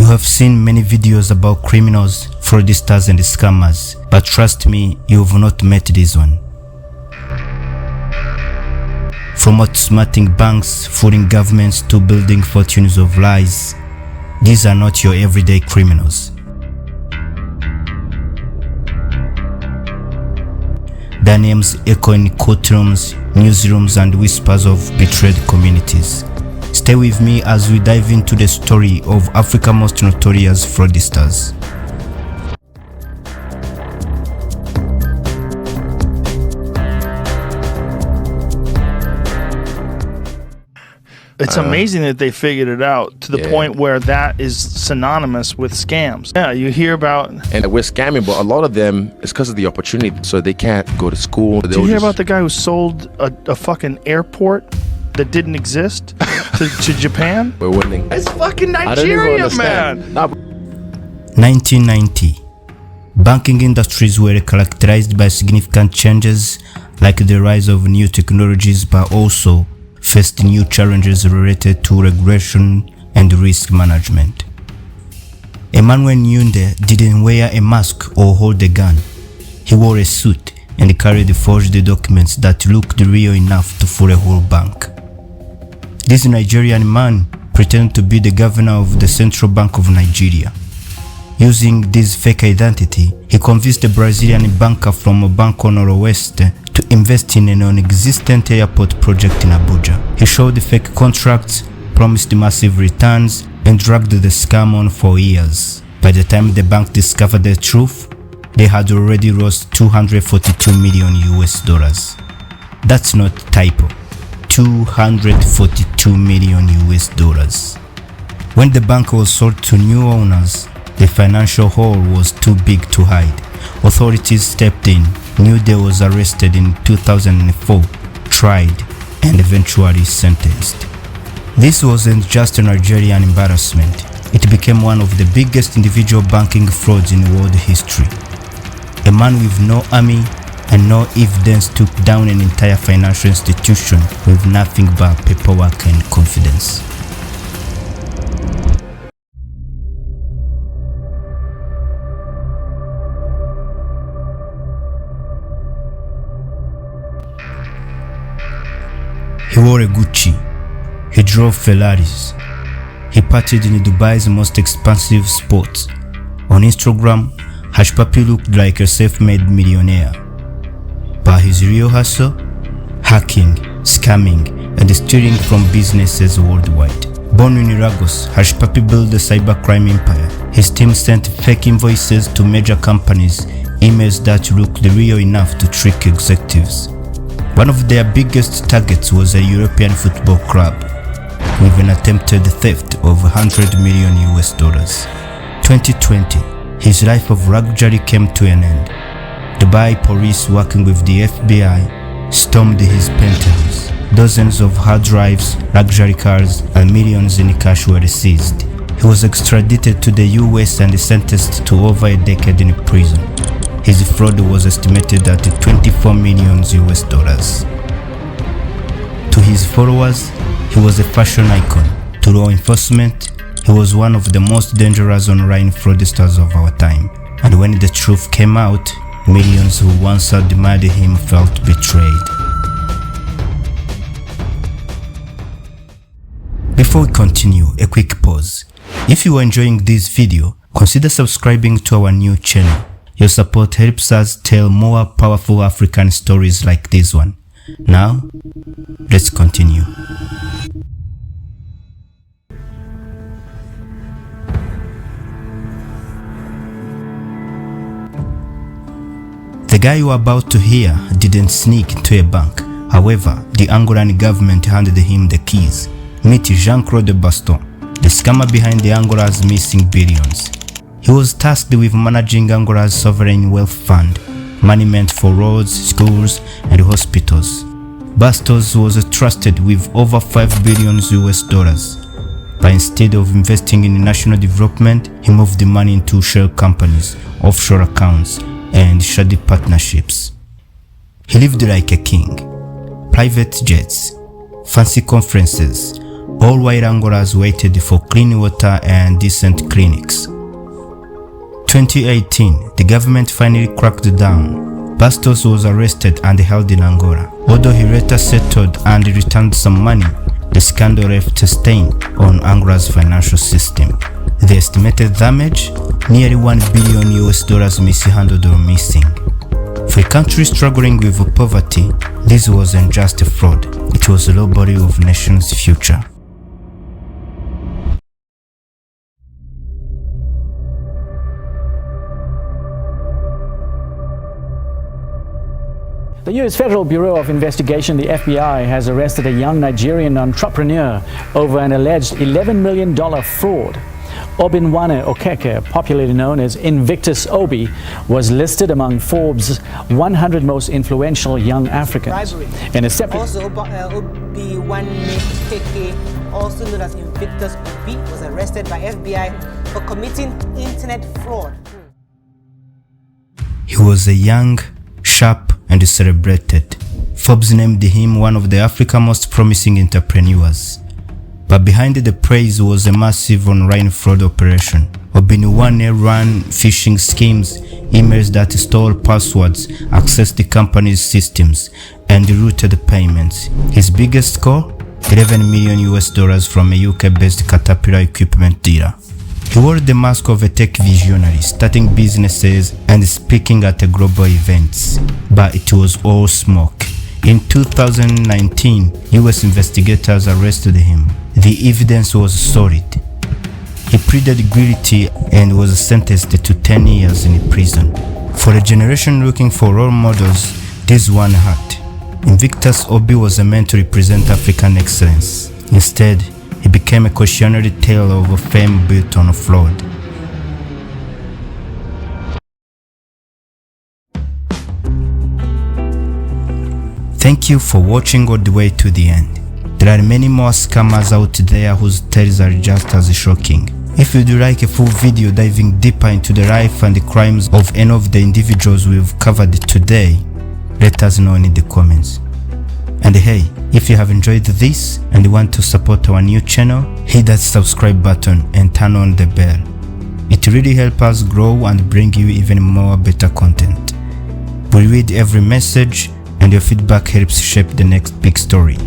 You have seen many videos about criminals, fraudsters and scammers, but trust me, you have not met this one. From outsmarting banks, fooling governments to building fortunes of lies, these are not your everyday criminals. Their names echo in courtrooms, newsrooms and whispers of betrayed communities. Stay with me as we dive into the story of Africa's most notorious fraudsters. It's amazing that they figured it out to the point where that is synonymous with scams. Yeah, you hear about... And we're scamming, but a lot of them, it's because of the opportunity. So they can't go to school. Did you hear about the guy who sold a fucking airport that didn't exist to Japan? We're winning. It's fucking Nigeria, man! 1990. Banking industries were characterized by significant changes like the rise of new technologies, but also faced new challenges related to regulation and risk management. Emmanuel Nwude didn't wear a mask or hold a gun. He wore a suit and carried forged documents that looked real enough to fool a whole bank. This Nigerian man pretended to be the governor of the Central Bank of Nigeria. Using this fake identity, he convinced a Brazilian banker from Banco Noroeste to invest in a non-existent airport project in Abuja. He showed fake contracts, promised massive returns, and dragged the scam on for years. By the time the bank discovered the truth, they had already lost $242 million. That's not typo. $242 million. When the bank was sold to new owners, the financial hole was too big to hide. Authorities stepped in. Nwude was arrested in 2004, tried, and eventually sentenced. This wasn't just a Nigerian embarrassment. It became one of the biggest individual banking frauds in world history. A man with no army and no evidence took down an entire financial institution with nothing but paperwork and confidence. He wore a Gucci. He drove Ferraris. He partied in Dubai's most expensive spots. On Instagram, Hush Puppy looked like a self-made millionaire. But his real hustle? Hacking, scamming, and stealing from businesses worldwide. Born in Lagos, Hush Puppy built a cybercrime empire. His team sent fake invoices to major companies, emails that looked real enough to trick executives. One of their biggest targets was a European football club, with an attempted theft of $100 million. 2020, his life of luxury came to an end. Dubai police, working with the FBI, stormed his penthouse. Dozens of hard drives, luxury cars, and millions in cash were seized. He was extradited to the US and sentenced to over a decade in prison. His fraud was estimated at $24 million. To his followers, he was a fashion icon. To law enforcement, he was one of the most dangerous online fraudsters of our time. And when the truth came out, millions who once admired him felt betrayed. Before we continue, a quick pause. If you are enjoying this video, consider subscribing to our new channel. Your support helps us tell more powerful African stories like this one. Now, let's continue. The guy you are about to hear didn't sneak into a bank. However, the Angolan government handed him the keys. Meet Jean-Claude Bastos, the scammer behind the Angola's missing billions. He was tasked with managing Angola's sovereign wealth fund, money meant for roads, schools, and hospitals. Bastos was trusted with over $5 billion. But instead of investing in national development, he moved the money into shell companies, offshore accounts, and shady partnerships. He lived like a king. Private jets, fancy conferences, all while Angolans waited for clean water and decent clinics. 2018, the government finally cracked down. Bastos was arrested and held in Angola. Although he later settled and returned some money, the scandal left a stain on Angola's financial system. The estimated damage? Nearly $1 billion mishandled or missing. For a country struggling with poverty, this wasn't just a fraud, it was a robbery of the nation's future. The U.S. Federal Bureau of Investigation, the FBI, has arrested a young Nigerian entrepreneur over an alleged $11 million fraud. Obinwanne Okeke, popularly known as Invictus Obi, was listed among Forbes' 100 most influential young Africans. In a separate... Also, Obinwanne Okeke, also known as Invictus Obi, was arrested by FBI for committing internet fraud. He was a young, sharp, and celebrated. Forbes named him one of the Africa's most promising entrepreneurs. But behind the praise was a massive online fraud operation. Obinwanne ran phishing schemes, emails that stole passwords, accessed the company's systems, and routed payments. His biggest score? $11 million from a UK-based Caterpillar equipment dealer. He wore the mask of a tech visionary, starting businesses and speaking at global events. But it was all smoke. In 2019, US investigators arrested him. The evidence was solid. He pleaded guilty and was sentenced to 10 years in prison. For a generation looking for role models, this one hurt. Invictus Obi was meant to represent African excellence. Instead, he became a cautionary tale of a fame built on fraud. Thank you for watching all the way to the end. There are many more scammers out there whose tales are just as shocking. If you'd like a full video diving deeper into the life and the crimes of any of the individuals we've covered today, let us know in the comments. And hey, if you have enjoyed this and want to support our new channel, hit that subscribe button and turn on the bell. It really helps us grow and bring you even more better content. We read every message and your feedback helps shape the next big story.